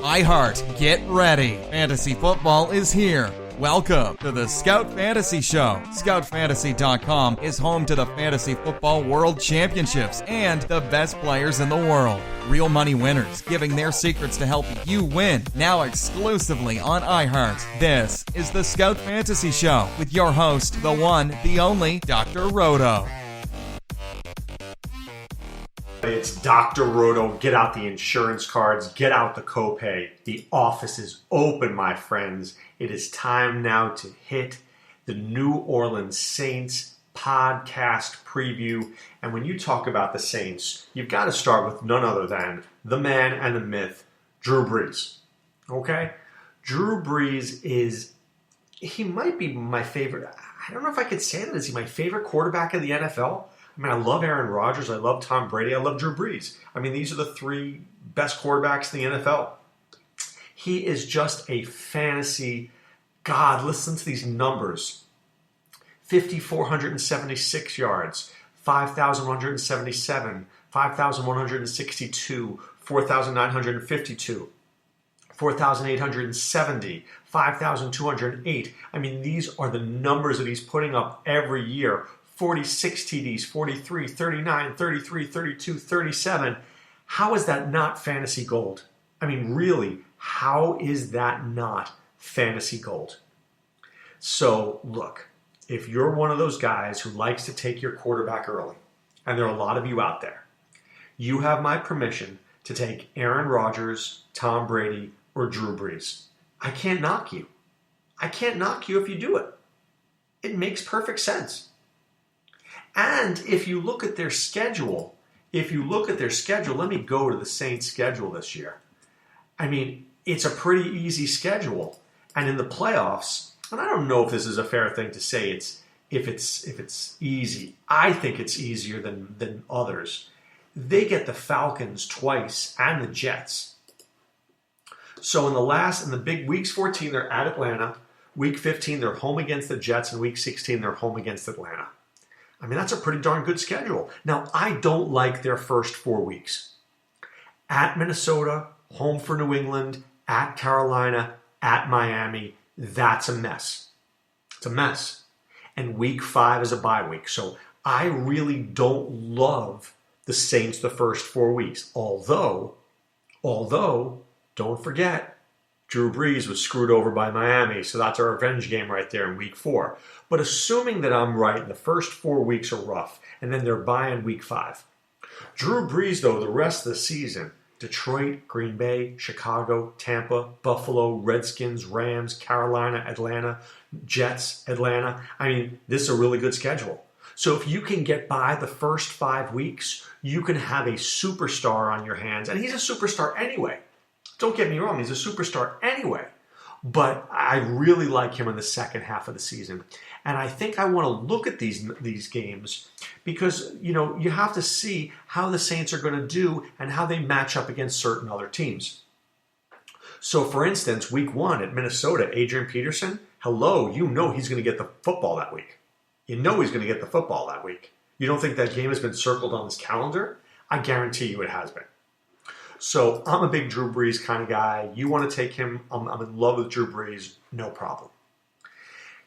iHeart, get ready. Fantasy football is here. Welcome to the Scout Fantasy Show. ScoutFantasy.com is home to the Fantasy Football World Championships and the best players in the world. Real money winners giving their secrets to help you win. Now exclusively on iHeart. This is the Scout Fantasy Show with your host, the one, the only, Dr. Roto. It's Dr. Roto. Get out the insurance cards. Get out the copay. The office is open, my friends. It is time now to hit the New Orleans Saints podcast preview. And when you talk about the Saints, you've got to start with none other than the man and the myth, Drew Brees. Okay? Drew Brees he might be my favorite. I don't know if I could say that. Is he my favorite quarterback in the NFL? I mean, I love Aaron Rodgers, I love Tom Brady, I love Drew Brees. I mean, these are the three best quarterbacks in the NFL. He is just a fantasy god. Listen to these numbers. 5,476 yards, 5,177, 5,162, 4,952, 4,870, 5,208. I mean, these are the numbers that he's putting up every year. 46 TDs, 43, 39, 33, 32, 37. How is that not fantasy gold? I mean, really, how is that not fantasy gold? So, look, if you're one of those guys who likes to take your quarterback early, and there are a lot of you out there, you have my permission to take Aaron Rodgers, Tom Brady, or Drew Brees. I can't knock you. I can't knock you if you do it. It makes perfect sense. And if you look at their schedule, let me go to the Saints' schedule this year. I mean, it's a pretty easy schedule. And in the playoffs, and I don't know if this is a fair thing to say, if it's easy. I think it's easier than others. They get the Falcons twice and the Jets. So in the big weeks 14, they're at Atlanta. Week 15, they're home against the Jets. And week 16, they're home against Atlanta. I mean, that's a pretty darn good schedule. Now, I don't like their first 4 weeks. At Minnesota, home for New England, at Carolina, at Miami, that's a mess. It's a mess. And week 5 is a bye week. So I really don't love the Saints the first 4 weeks. Although, don't forget, Drew Brees was screwed over by Miami, so that's our revenge game right there in week 4. But assuming that I'm right, the first 4 weeks are rough, and then they're bye in week 5. Drew Brees, though, the rest of the season, Detroit, Green Bay, Chicago, Tampa, Buffalo, Redskins, Rams, Carolina, Atlanta, Jets, Atlanta. I mean, this is a really good schedule. So if you can get by the first 5 weeks, you can have a superstar on your hands. And he's a superstar anyway. Don't get me wrong, he's a superstar anyway. But I really like him in the second half of the season. And I think I want to look at these games because, you have to see how the Saints are going to do and how they match up against certain other teams. So, for instance, week 1 at Minnesota, Adrian Peterson, he's going to get the football that week. You know he's going to get the football that week. You don't think that game has been circled on his calendar? I guarantee you it has been. So I'm a big Drew Brees kind of guy. You want to take him, I'm in love with Drew Brees, no problem.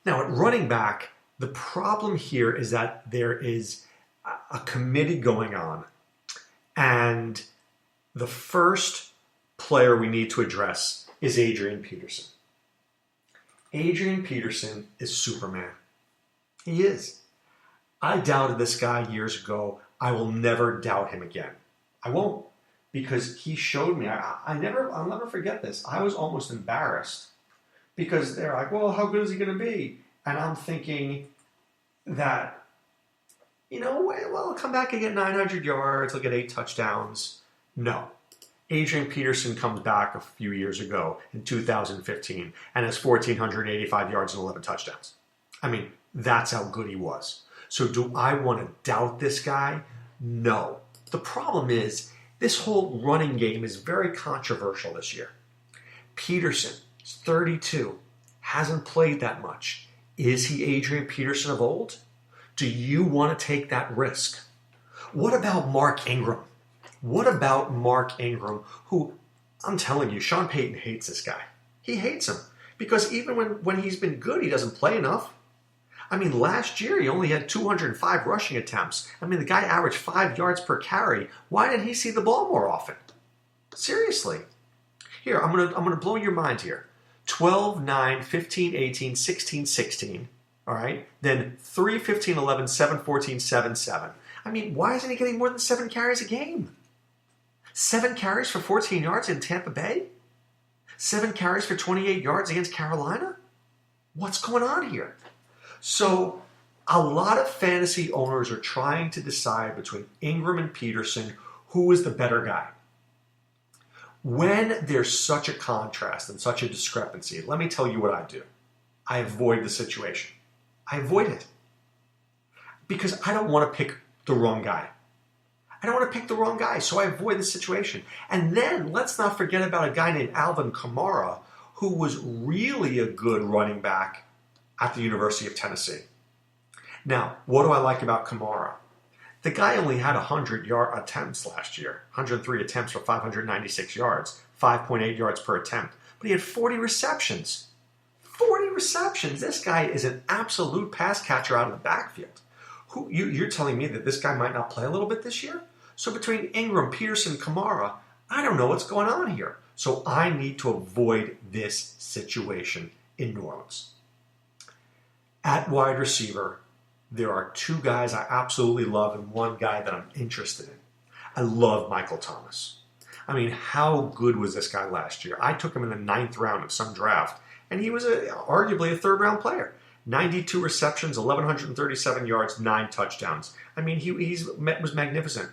Now at running back, the problem here is that there is a committee going on. And the first player we need to address is Adrian Peterson. Adrian Peterson is Superman. He is. I doubted this guy years ago. I will never doubt him again. I won't. Because he showed me, I'll never forget this. I was almost embarrassed because they're like, well, how good is he going to be? And I'm thinking that, he'll come back and get 900 yards, he'll get 8 touchdowns. No. Adrian Peterson comes back a few years ago in 2015 and has 1,485 yards and 11 touchdowns. I mean, that's how good he was. So do I want to doubt this guy? No. The problem is, this whole running game is very controversial this year. Peterson is 32, hasn't played that much. Is he Adrian Peterson of old? Do you want to take that risk? What about Mark Ingram? What about Mark Ingram, who, I'm telling you, Sean Payton hates this guy. He hates him because even when he's been good, he doesn't play enough. I mean, last year he only had 205 rushing attempts. I mean, the guy averaged 5 yards per carry. Why didn't he see the ball more often? Seriously. Here, I'm gonna blow your mind here. 12, 9, 15, 18, 16, 16. All right? Then 3, 15, 11, 7, 14, 7, 7. I mean, why isn't he getting more than 7 carries a game? 7 carries for 14 yards in Tampa Bay? 7 carries for 28 yards against Carolina? What's going on here? So a lot of fantasy owners are trying to decide between Ingram and Peterson who is the better guy. When there's such a contrast and such a discrepancy, let me tell you what I do. I avoid the situation. I avoid it. Because I don't want to pick the wrong guy. I don't want to pick the wrong guy, so I avoid the situation. And then let's not forget about a guy named Alvin Kamara, who was really a good running back at the University of Tennessee. Now, what do I like about Kamara? The guy only had 100-yard attempts last year, 103 attempts for 596 yards, 5.8 yards per attempt. But he had 40 receptions. 40 receptions. This guy is an absolute pass catcher out of the backfield. You're telling me that this guy might not play a little bit this year? So between Ingram, Pearson, Kamara, I don't know what's going on here. So I need to avoid this situation in New Orleans. At wide receiver, there are 2 guys I absolutely love and 1 guy that I'm interested in. I love Michael Thomas. I mean, how good was this guy last year? I took him in the 9th round of some draft, and he was arguably a 3rd-round player. 92 receptions, 1,137 yards, 9 touchdowns. I mean, he was magnificent,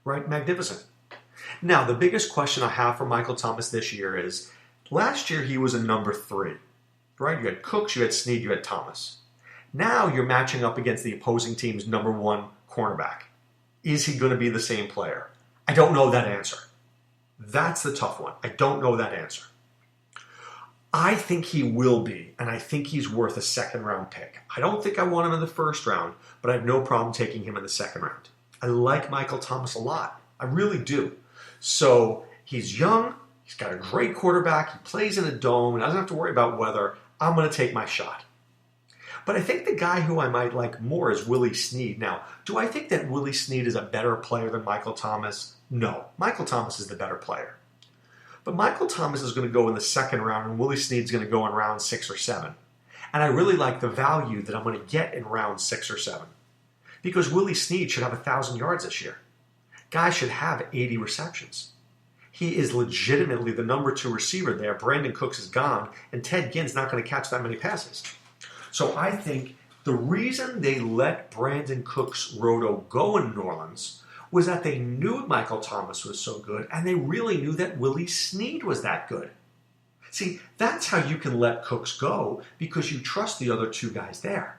right? Magnificent. Now, the biggest question I have for Michael Thomas this year is, last year he was a number 3. Right? You had Cooks, you had Snead, you had Thomas. Now you're matching up against the opposing team's number 1 cornerback. Is he going to be the same player? I don't know that answer. That's the tough one. I don't know that answer. I think he will be, and I think he's worth a 2nd-round pick. I don't think I want him in the 1st round, but I have no problem taking him in the 2nd round. I like Michael Thomas a lot. I really do. So he's young. He's got a great quarterback. He plays in a dome and doesn't have to worry about weather. I'm going to take my shot. But I think the guy who I might like more is Willie Snead. Now, do I think that Willie Snead is a better player than Michael Thomas? No. Michael Thomas is the better player. But Michael Thomas is going to go in the 2nd round, and Willie Snead's going to go in round 6 or 7. And I really like the value that I'm going to get in round 6 or 7. Because Willie Snead should have 1,000 yards this year. Guy should have 80 receptions. He is legitimately the number 2 receiver there. Brandon Cooks is gone, and Ted Ginn's not going to catch that many passes. So I think the reason they let Brandon Cooks Roto go in New Orleans was that they knew Michael Thomas was so good, and they really knew that Willie Snead was that good. See, that's how you can let Cooks go, because you trust the other 2 guys there.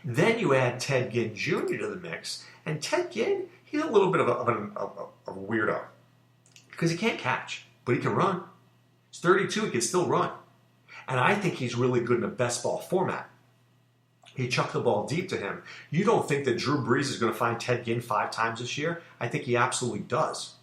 Then you add Ted Ginn Jr. to the mix, and Ted Ginn, he's a little bit of a weirdo. Because he can't catch, but he can run. He's 32, he can still run. And I think he's really good in a best ball format. He chucked the ball deep to him. You don't think that Drew Brees is going to find Ted Ginn 5 times this year? I think he absolutely does.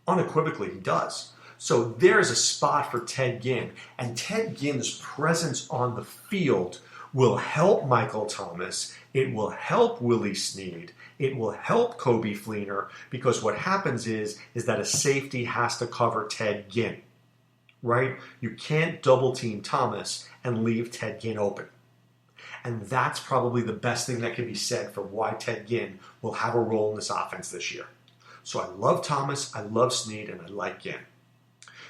Unequivocally, he does. So there's a spot for Ted Ginn. And Ted Ginn's presence on the field will help Michael Thomas. It will help Willie Snead. It will help Kobe Fleener, because what happens is that a safety has to cover Ted Ginn, right? You can't double team Thomas and leave Ted Ginn open. And that's probably the best thing that can be said for why Ted Ginn will have a role in this offense this year. So I love Thomas, I love Snead, and I like Ginn.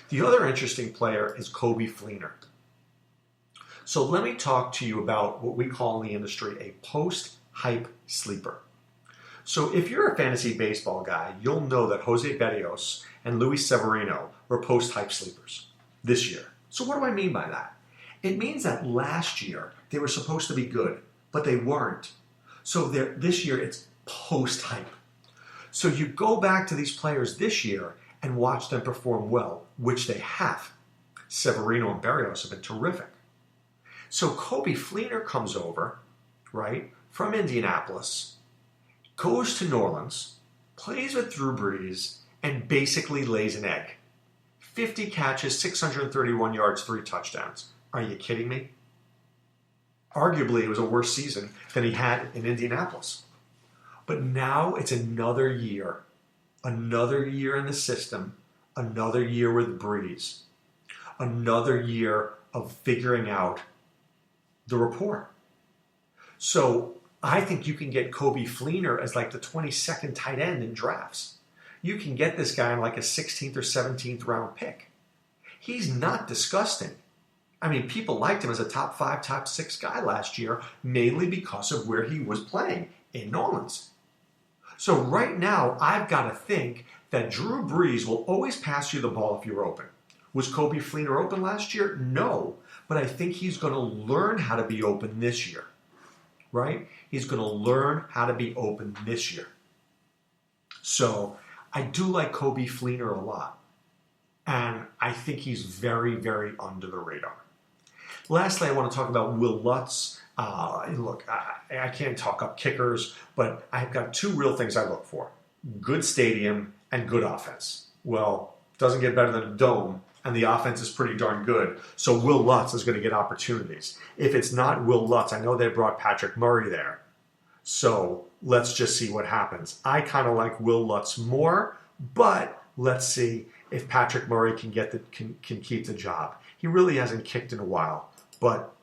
The other interesting player is Kobe Fleener. So let me talk to you about what we call in the industry a post-hype sleeper. So if you're a fantasy baseball guy, you'll know that Jose Berrios and Luis Severino were post-hype sleepers this year. So what do I mean by that? It means that last year they were supposed to be good, but they weren't. So this year it's post-hype. So you go back to these players this year and watch them perform well, which they have. Severino and Berrios have been terrific. So Kobe Fleener comes over, right, from Indianapolis, goes to New Orleans, plays with Drew Brees, and basically lays an egg. 50 catches, 631 yards, 3 touchdowns. Are you kidding me? Arguably, it was a worse season than he had in Indianapolis. But now it's another year in the system, another year with Brees, another year of figuring out the rapport. So I think you can get Coby Fleener as like the 22nd tight end in drafts. You can get this guy in like a 16th or 17th round pick. He's not disgusting. I mean, people liked him as a top 5, top 6 guy last year, mainly because of where he was playing in New Orleans. So right now, I've got to think that Drew Brees will always pass you the ball if you're open. Was Coby Fleener open last year? No. But I think he's going to learn how to be open this year. Right? He's going to learn how to be open this year. So I do like Coby Fleener a lot. And I think he's very, very under the radar. Lastly, I want to talk about Will Lutz. Look, I can't talk up kickers, but I've got 2 real things I look for. Good stadium and good offense. Well, doesn't get better than a dome, and the offense is pretty darn good. So Will Lutz is going to get opportunities. If it's not Will Lutz, I know they brought Patrick Murray there. So let's just see what happens. I kind of like Will Lutz more, but let's see if Patrick Murray can keep the job. He really hasn't kicked in a while, but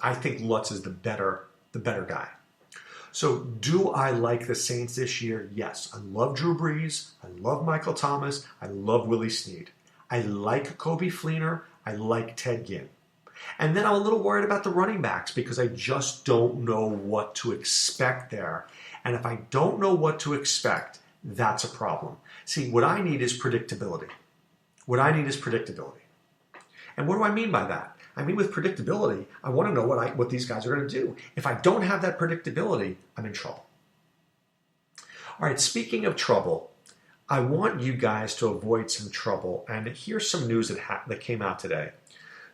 I think Lutz is the better guy. So do I like the Saints this year? Yes. I love Drew Brees. I love Michael Thomas. I love Willie Snead. I like Coby Fleener. I like Ted Ginn. And then I'm a little worried about the running backs because I just don't know what to expect there. And if I don't know what to expect, that's a problem. See, what I need is predictability. And what do I mean by that? I mean, with predictability, I want to know what these guys are going to do. If I don't have that predictability, I'm in trouble. All right, speaking of trouble, I want you guys to avoid some trouble. And here's some news that came out today.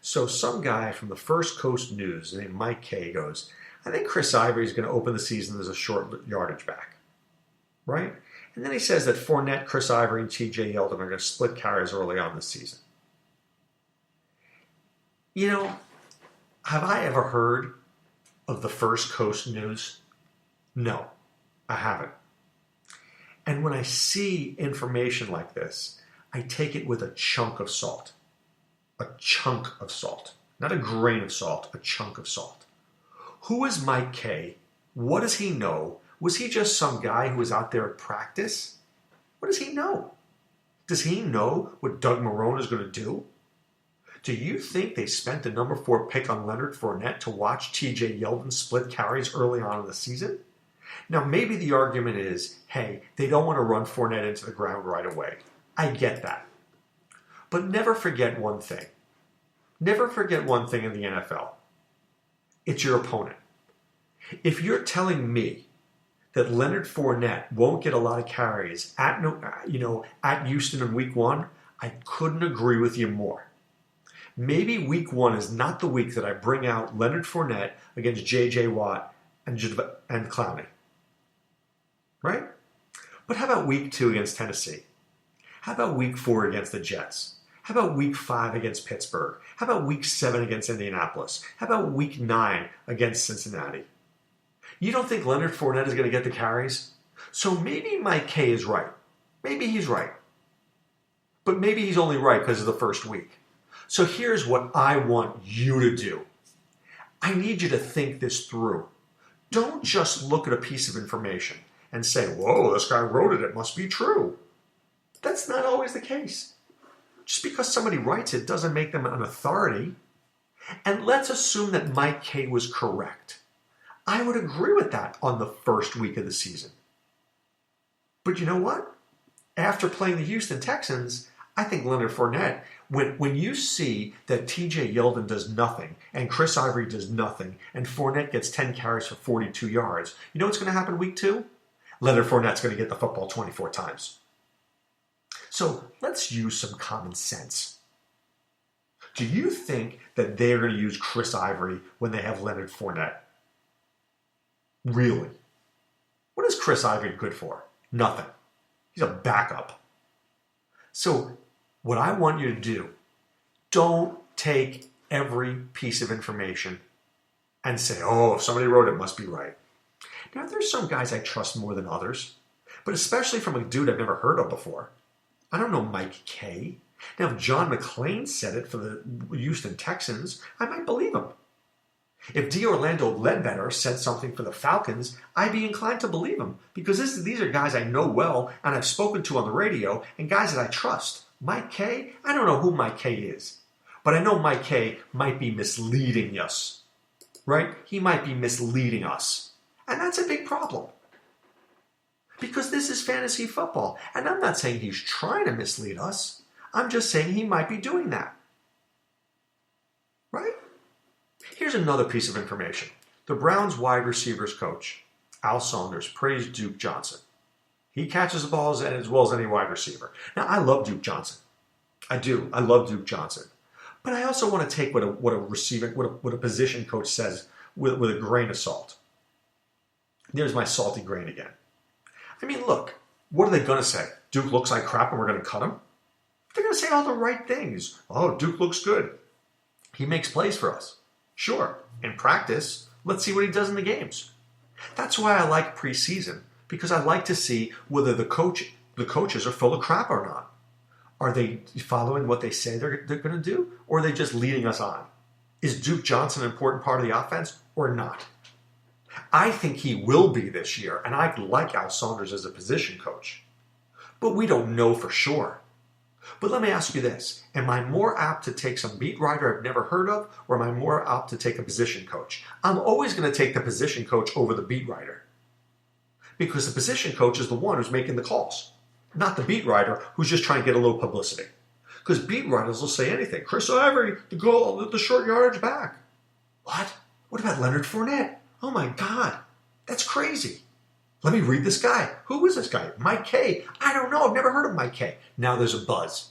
So some guy from the First Coast News named Mike Kay goes, I think Chris Ivory is going to open the season as a short yardage back. Right? And then he says that Fournette, Chris Ivory, and TJ Yeldon are going to split carries early on this season. Have I ever heard of the First Coast News? No, I haven't. And when I see information like this, I take it with a chunk of salt. A chunk of salt. Not a grain of salt, a chunk of salt. Who is Mike Kay? What does he know? Was he just some guy who was out there at practice? What does he know? Does he know what Doug Marrone is going to do? Do you think they spent the number 4 pick on Leonard Fournette to watch TJ Yeldon split carries early on in the season? Now, maybe the argument is, hey, they don't want to run Fournette into the ground right away. I get that. But never forget one thing. Never forget one thing in the NFL. It's your opponent. If you're telling me that Leonard Fournette won't get a lot of carries at Houston in week 1, I couldn't agree with you more. Maybe week 1 is not the week that I bring out Leonard Fournette against J.J. Watt and Clowney. Right? But how about week 2 against Tennessee? How about week 4 against the Jets? How about week 5 against Pittsburgh? How about week 7 against Indianapolis? How about week 9 against Cincinnati? You don't think Leonard Fournette is going to get the carries? So maybe Mike Kay is right. Maybe he's right. But maybe he's only right because of the first week. So here's what I want you to do. I need you to think this through. Don't just look at a piece of information and say, whoa, this guy wrote it, it must be true. That's not always the case. Just because somebody writes it doesn't make them an authority. And let's assume that Mike Kay was correct. I would agree with that on the first week of the season. But you know what? After playing the Houston Texans, I think Leonard Fournette, when you see that TJ Yeldon does nothing and Chris Ivory does nothing and Fournette gets 10 carries for 42 yards, you know what's going to happen week 2? Leonard Fournette's going to get the football 24 times. So let's use some common sense. Do you think that they're going to use Chris Ivory when they have Leonard Fournette? Really? What is Chris Ivory good for? Nothing. He's a backup. So what I want you to do, don't take every piece of information and say, oh, if somebody wrote it, it must be right. Now, there's some guys I trust more than others, but especially from a dude I've never heard of before. I don't know Mike K. Now, if John McClain said it for the Houston Texans, I might believe him. If D. Orlando Ledbetter said something for the Falcons, I'd be inclined to believe him because these are guys I know well and I've spoken to on the radio and guys that I trust. Mike K., I don't know who Mike K. is, but I know Mike K. might be misleading us, right? He might be misleading us, and that's a big problem because this is fantasy football, and I'm not saying he's trying to mislead us. I'm just saying he might be doing that, right? Here's another piece of information. The Browns wide receivers coach, Al Saunders, praised Duke Johnson. He catches the balls as well as any wide receiver. Now, I love Duke Johnson. I do. I love Duke Johnson. But I also want to take what a position coach says with a grain of salt. There's my salty grain again. I mean, look, what are they going to say? Duke looks like crap and we're going to cut him? They're going to say all the right things. Oh, Duke looks good. He makes plays for us. Sure, in practice, let's see what he does in the games. That's why I like preseason, because I like to see whether the coaches are full of crap or not. Are they following what they say they're going to do, or are they just leading us on? Is Duke Johnson an important part of the offense or not? I think he will be this year, and I like Al Saunders as a position coach. But we don't know for sure. But let me ask you this. Am I more apt to take some beat writer I've never heard of, or am I more apt to take a position coach? I'm always going to take the position coach over the beat writer. Because the position coach is the one who's making the calls, not the beat writer who's just trying to get a little publicity. Because beat writers will say anything. Chris Ivory, the short yardage back. What? What about Leonard Fournette? Oh my God, that's crazy. Let me read this guy. Who is this guy? Mike K. I don't know. I've never heard of Mike K. Now there's a buzz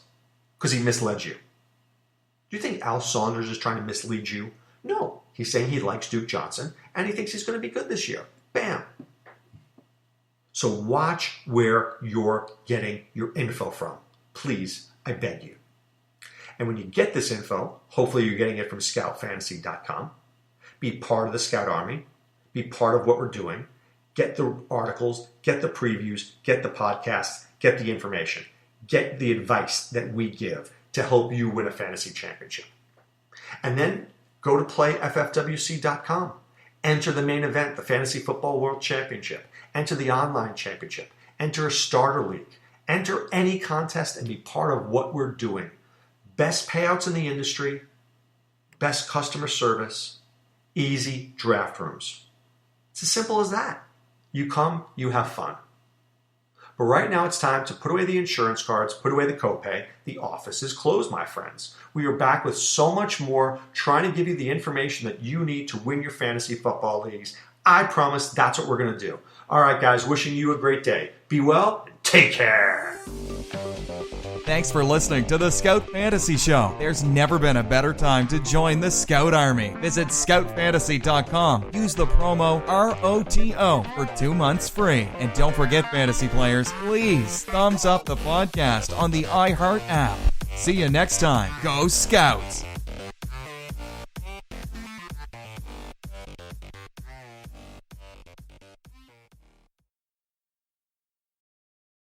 because he misled you. Do you think Al Saunders is trying to mislead you? No. He's saying he likes Duke Johnson and he thinks he's going to be good this year. Bam. So watch where you're getting your info from. Please, I beg you. And when you get this info, hopefully you're getting it from scoutfantasy.com. Be part of the Scout Army. Be part of what we're doing. Get the articles, get the previews, get the podcasts, get the information. Get the advice that we give to help you win a fantasy championship. And then go to playffwc.com. Enter the main event, the Fantasy Football World Championship. Enter the online championship. Enter a starter league. Enter any contest and be part of what we're doing. Best payouts in the industry, best customer service, easy draft rooms. It's as simple as that. You come, you have fun. But right now it's time to put away the insurance cards, put away the copay. The office is closed, my friends. We are back with so much more, trying to give you the information that you need to win your fantasy football leagues. I promise that's what we're going to do. All right, guys, wishing you a great day. Be well and take care. Thanks for listening to the Scout Fantasy Show. There's never been a better time to join the Scout Army. Visit scoutfantasy.com. Use the promo ROTO for 2 months free. And don't forget, fantasy players, please thumbs up the podcast on the iHeart app. See you next time. Go Scouts!